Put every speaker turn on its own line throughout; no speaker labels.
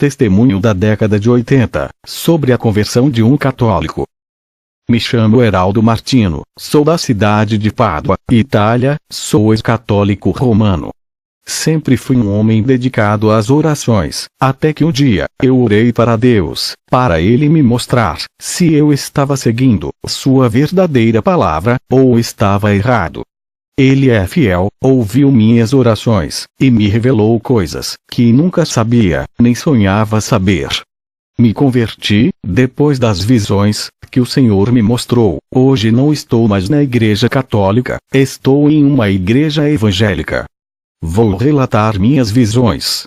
testemunho da década de 80, sobre a conversão de um católico. Me chamo Heraldo Martino, sou da cidade de Pádua, Itália, sou ex-católico romano. Sempre fui um homem dedicado às orações, até que um dia eu orei para Deus, para Ele me mostrar se eu estava seguindo sua verdadeira palavra, ou estava errado. Ele é fiel, ouviu minhas orações, e me revelou coisas que nunca sabia, nem sonhava saber. Me converti, depois das visões que o Senhor me mostrou. Hoje não estou mais na igreja católica, estou em uma igreja evangélica. Vou relatar minhas visões.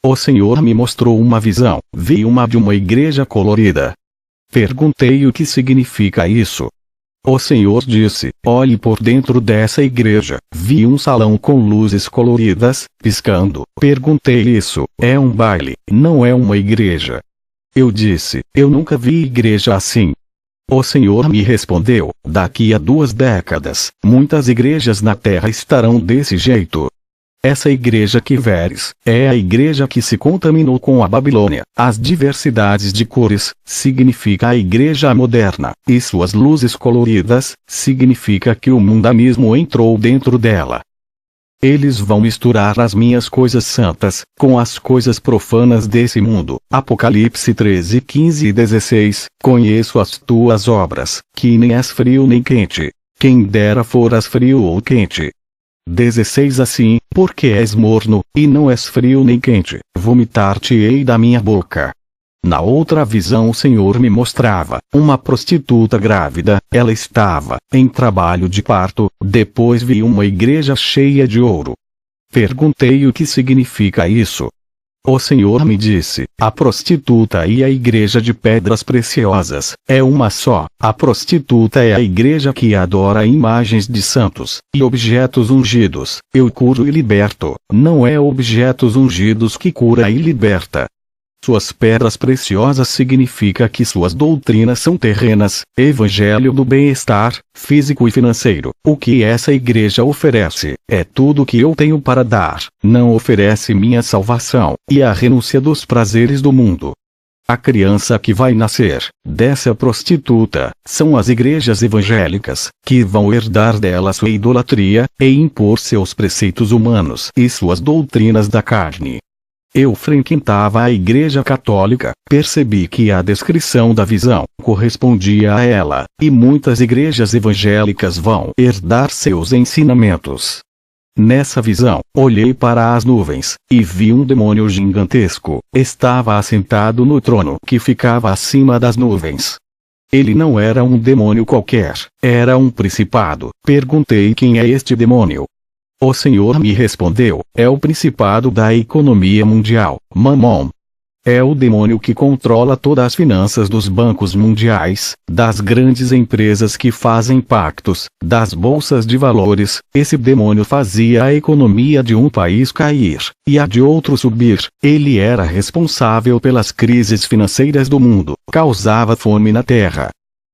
O Senhor me mostrou uma visão, vi uma de uma igreja colorida. Perguntei o que significa isso. O Senhor disse, olhe por dentro dessa igreja. Vi um salão com luzes coloridas, piscando. Perguntei, isso é um baile, não é uma igreja. Eu disse, eu nunca vi igreja assim. O Senhor me respondeu, daqui a 2 décadas, muitas igrejas na terra estarão desse jeito. Essa igreja que veres, é a igreja que se contaminou com a Babilônia. As diversidades de cores, significa a igreja moderna, e suas luzes coloridas, significa que o mundanismo entrou dentro dela. Eles vão misturar as minhas coisas santas, com as coisas profanas desse mundo. Apocalipse 13, 15 e 16, conheço as tuas obras, que nem és frio nem quente. Quem dera foras frio ou quente. 16 assim, porque és morno, e não és frio nem quente, vomitar-te-ei da minha boca. Na outra visão o Senhor me mostrava uma prostituta grávida, ela estava em trabalho de parto. Depois vi uma igreja cheia de ouro. Perguntei o que significa isso. O Senhor me disse, a prostituta e a igreja de pedras preciosas, é uma só. A prostituta é a igreja que adora imagens de santos, e objetos ungidos. Eu curo e liberto, não é objetos ungidos que cura e liberta. Suas pedras preciosas significa que suas doutrinas são terrenas, evangelho do bem-estar, físico e financeiro. O que essa igreja oferece, é tudo que eu tenho para dar, não oferece minha salvação, e a renúncia dos prazeres do mundo. A criança que vai nascer, dessa prostituta, são as igrejas evangélicas, que vão herdar dela sua idolatria, e impor seus preceitos humanos e suas doutrinas da carne. Eu frequentava a igreja católica, percebi que a descrição da visão correspondia a ela, e muitas igrejas evangélicas vão herdar seus ensinamentos. Nessa visão, olhei para as nuvens, e vi um demônio gigantesco, estava assentado no trono que ficava acima das nuvens. Ele não era um demônio qualquer, era um principado. Perguntei, quem é este demônio? O Senhor me respondeu, é o principado da economia mundial, Mamon. É o demônio que controla todas as finanças dos bancos mundiais, das grandes empresas que fazem pactos, das bolsas de valores. Esse demônio fazia a economia de um país cair, e a de outro subir. Ele era responsável pelas crises financeiras do mundo, causava fome na terra.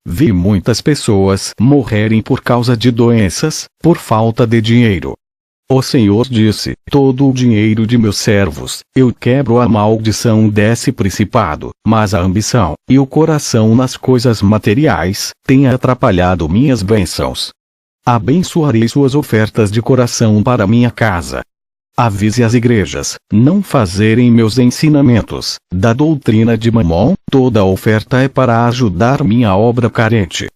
Vi muitas pessoas morrerem por causa de doenças, por falta de dinheiro. O Senhor disse, todo o dinheiro de meus servos, eu quebro a maldição desse principado, mas a ambição, e o coração nas coisas materiais, têm atrapalhado minhas bênçãos. Abençoarei suas ofertas de coração para minha casa. Avise as igrejas, não fazerem meus ensinamentos, da doutrina de Mamon, toda oferta é para ajudar minha obra carente.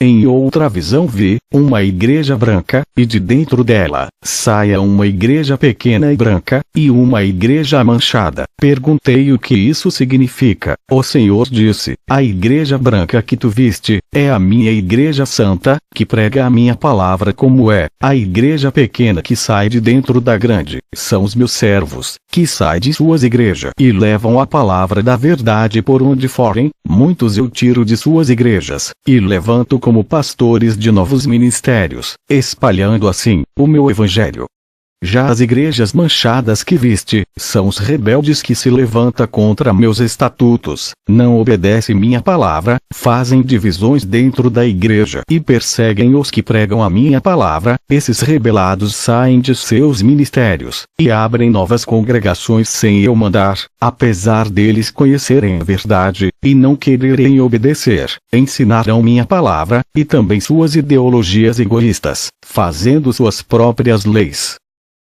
Em outra visão vi uma igreja branca, e de dentro dela saia uma igreja pequena e branca, e uma igreja manchada. Perguntei o que isso significa. O Senhor disse, a igreja branca que tu viste, é a minha igreja santa, que prega a minha palavra como é. A igreja pequena que sai de dentro da grande, são os meus servos, que saem de suas igrejas, e levam a palavra da verdade por onde forem. Muitos eu tiro de suas igrejas, e levanto como pastores de novos ministérios, espalhando assim o meu evangelho. Já as igrejas manchadas que viste, são os rebeldes que se levantam contra meus estatutos, não obedecem minha palavra, fazem divisões dentro da igreja e perseguem os que pregam a minha palavra. Esses rebelados saem de seus ministérios, e abrem novas congregações sem eu mandar, apesar deles conhecerem a verdade, e não quererem obedecer, ensinarão minha palavra, e também suas ideologias egoístas, fazendo suas próprias leis.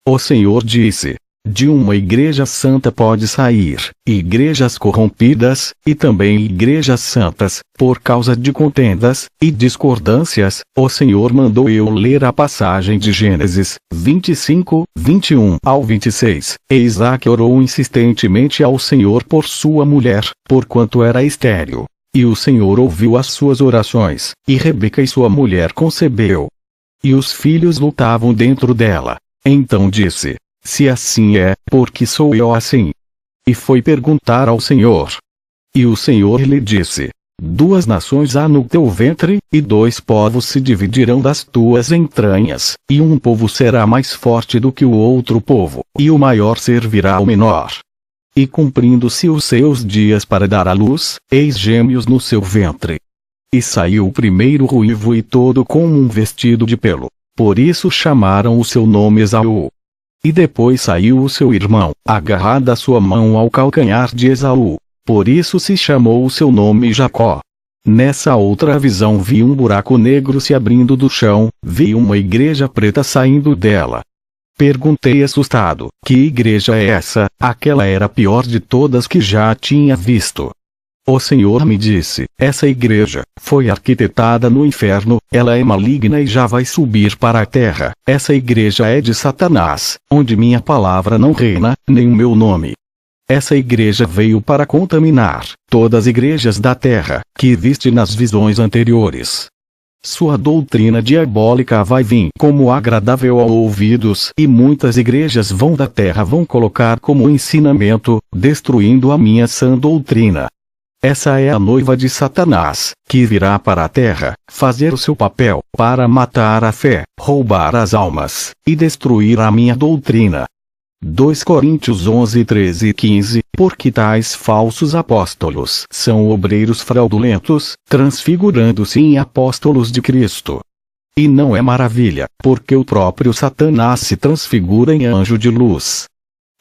O Senhor disse: de uma igreja santa pode sair igrejas corrompidas, e também igrejas santas, por causa de contendas e discordâncias. O Senhor mandou eu ler a passagem de Gênesis 25, 21 ao 26. E Isaque orou insistentemente ao Senhor por sua mulher, porquanto era estéril. E o Senhor ouviu as suas orações, e Rebeca e sua mulher concebeu. E os filhos lutavam dentro dela. Então disse: se assim é, por que sou eu assim? E foi perguntar ao Senhor. E o Senhor lhe disse: 2 nações há no teu ventre, e 2 povos se dividirão das tuas entranhas, e um povo será mais forte do que o outro povo, e o maior servirá ao menor. E cumprindo-se os seus dias para dar à luz, eis gêmeos no seu ventre. E saiu o primeiro ruivo e todo com um vestido de pelo. Por isso chamaram o seu nome Esaú. E depois saiu o seu irmão, agarrado a sua mão ao calcanhar de Esaú. Por isso se chamou o seu nome Jacó. Nessa outra visão vi um buraco negro se abrindo do chão, vi uma igreja preta saindo dela. Perguntei assustado: que igreja é essa? Aquela era a pior de todas que já tinha visto. O Senhor me disse: essa igreja foi arquitetada no inferno, ela é maligna e já vai subir para a terra. Essa igreja é de Satanás, onde minha palavra não reina, nem o meu nome. Essa igreja veio para contaminar todas as igrejas da terra, que viste nas visões anteriores. Sua doutrina diabólica vai vir como agradável aos ouvidos, e muitas igrejas da terra vão colocar como ensinamento, destruindo a minha sã doutrina. Essa é a noiva de Satanás, que virá para a terra, fazer o seu papel, para matar a fé, roubar as almas, e destruir a minha doutrina. 2 Coríntios 11, 13 e 15, porque tais falsos apóstolos são obreiros fraudulentos, transfigurando-se em apóstolos de Cristo. E não é maravilha, porque o próprio Satanás se transfigura em anjo de luz.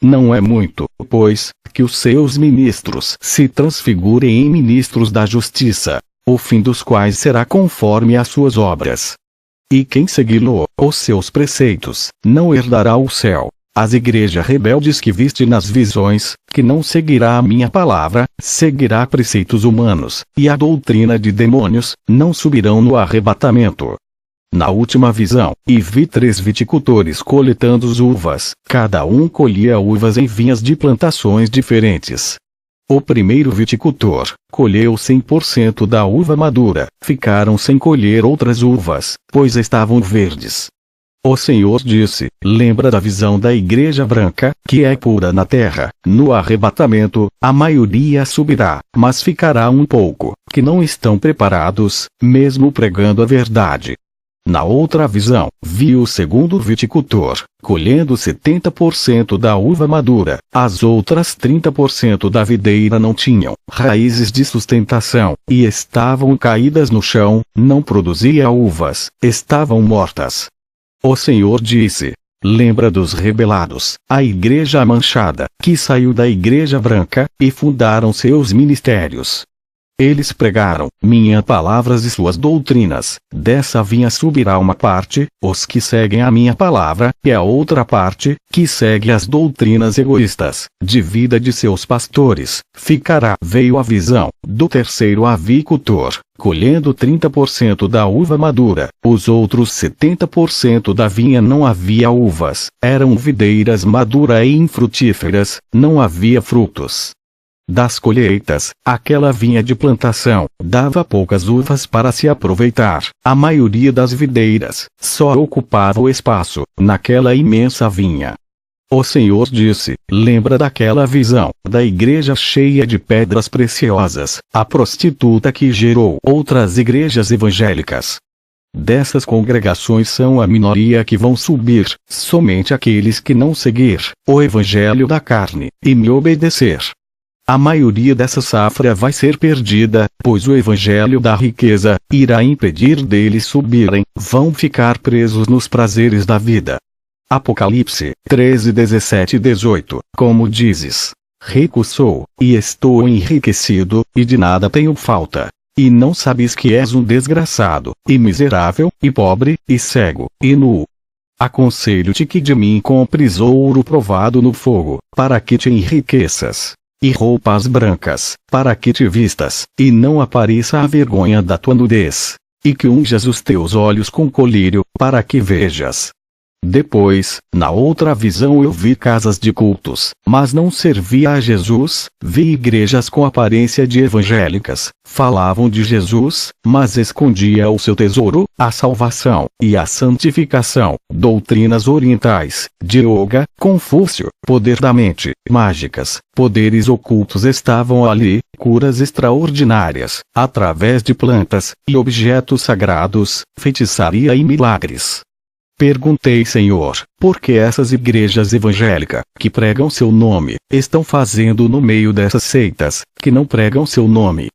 Não é muito, pois, que os seus ministros se transfigurem em ministros da justiça, o fim dos quais será conforme às suas obras. E quem segui-lo, os seus preceitos, não herdará o céu. As igrejas rebeldes que viste nas visões, que não seguirá a minha palavra, seguirá preceitos humanos, e a doutrina de demônios, não subirão no arrebatamento. Na última visão, e vi 3 viticultores coletando uvas, cada um colhia uvas em vinhas de plantações diferentes. O primeiro viticultor colheu 100% da uva madura, ficaram sem colher outras uvas, pois estavam verdes. O Senhor disse: lembra da visão da igreja branca, que é pura na terra. No arrebatamento, a maioria subirá, mas ficará um pouco, que não estão preparados, mesmo pregando a verdade. Na outra visão, vi o segundo viticultor, colhendo 70% da uva madura, as outras 30% da videira não tinham raízes de sustentação, e estavam caídas no chão, não produzia uvas, estavam mortas. O Senhor disse: lembra dos rebelados, a igreja manchada, que saiu da igreja branca, e fundaram seus ministérios. Eles pregaram minhas palavras e suas doutrinas. Dessa vinha subirá uma parte, os que seguem a minha palavra, e a outra parte, que segue as doutrinas egoístas, de vida de seus pastores, ficará. Veio a visão do terceiro avicultor, colhendo 30% da uva madura, os outros 70% da vinha não havia uvas, eram videiras maduras e infrutíferas, não havia frutos. Das colheitas, aquela vinha de plantação, dava poucas uvas para se aproveitar. A maioria das videiras, só ocupava o espaço, naquela imensa vinha. O Senhor disse: lembra daquela visão, da igreja cheia de pedras preciosas, a prostituta que gerou outras igrejas evangélicas. Dessas congregações são a minoria que vão subir, somente aqueles que não seguir o evangelho da carne, e me obedecer. A maioria dessa safra vai ser perdida, pois o evangelho da riqueza irá impedir deles subirem, vão ficar presos nos prazeres da vida. Apocalipse 13, 17 e 18. Como dizes: rico sou, e estou enriquecido, e de nada tenho falta. E não sabes que és um desgraçado, e miserável, e pobre, e cego, e nu. Aconselho-te que de mim compres ouro provado no fogo, para que te enriqueças, e roupas brancas, para que te vistas, e não apareça a vergonha da tua nudez, e que unjas os teus olhos com colírio, para que vejas. Depois, na outra visão eu vi casas de cultos, mas não servia a Jesus, vi igrejas com aparência de evangélicas, falavam de Jesus, mas escondia o seu tesouro, a salvação, e a santificação, doutrinas orientais, de Yoga, Confúcio, poder da mente, mágicas, poderes ocultos estavam ali, curas extraordinárias, através de plantas, e objetos sagrados, feitiçaria e milagres. Perguntei, Senhor, por que essas igrejas evangélicas, que pregam seu nome, estão fazendo no meio dessas seitas, que não pregam seu nome?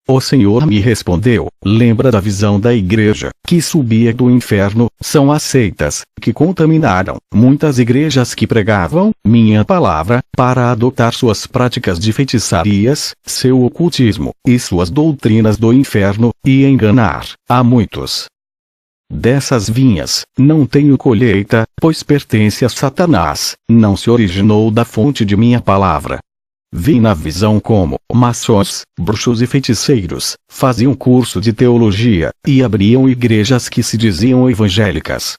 O Senhor me respondeu: lembra da visão da igreja, que subia do inferno, são as seitas, que contaminaram muitas igrejas que pregavam minha palavra, para adotar suas práticas de feitiçarias, seu ocultismo, e suas doutrinas do inferno, e enganar a muitos. Dessas vinhas, não tenho colheita, pois pertence a Satanás, não se originou da fonte de minha palavra. Vi na visão como maçons, bruxos e feiticeiros faziam curso de teologia, e abriam igrejas que se diziam evangélicas.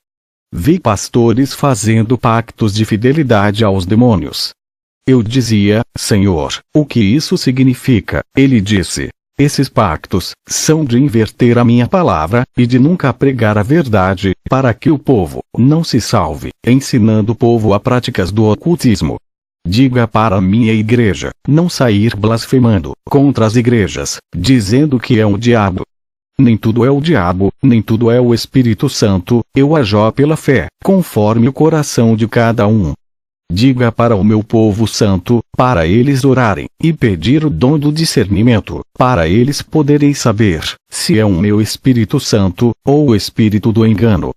Vi pastores fazendo pactos de fidelidade aos demônios. Eu dizia: Senhor, o que isso significa? Ele disse: esses pactos são de inverter a minha palavra, e de nunca pregar a verdade, para que o povo não se salve, ensinando o povo a práticas do ocultismo. Diga para a minha igreja não sair blasfemando contra as igrejas, dizendo que é o diabo. Nem tudo é o diabo, nem tudo é o Espírito Santo, eu ajo pela fé, conforme o coração de cada um. Diga para o meu povo santo, para eles orarem, e pedir o dom do discernimento, para eles poderem saber, se é o meu Espírito Santo, ou o espírito do engano.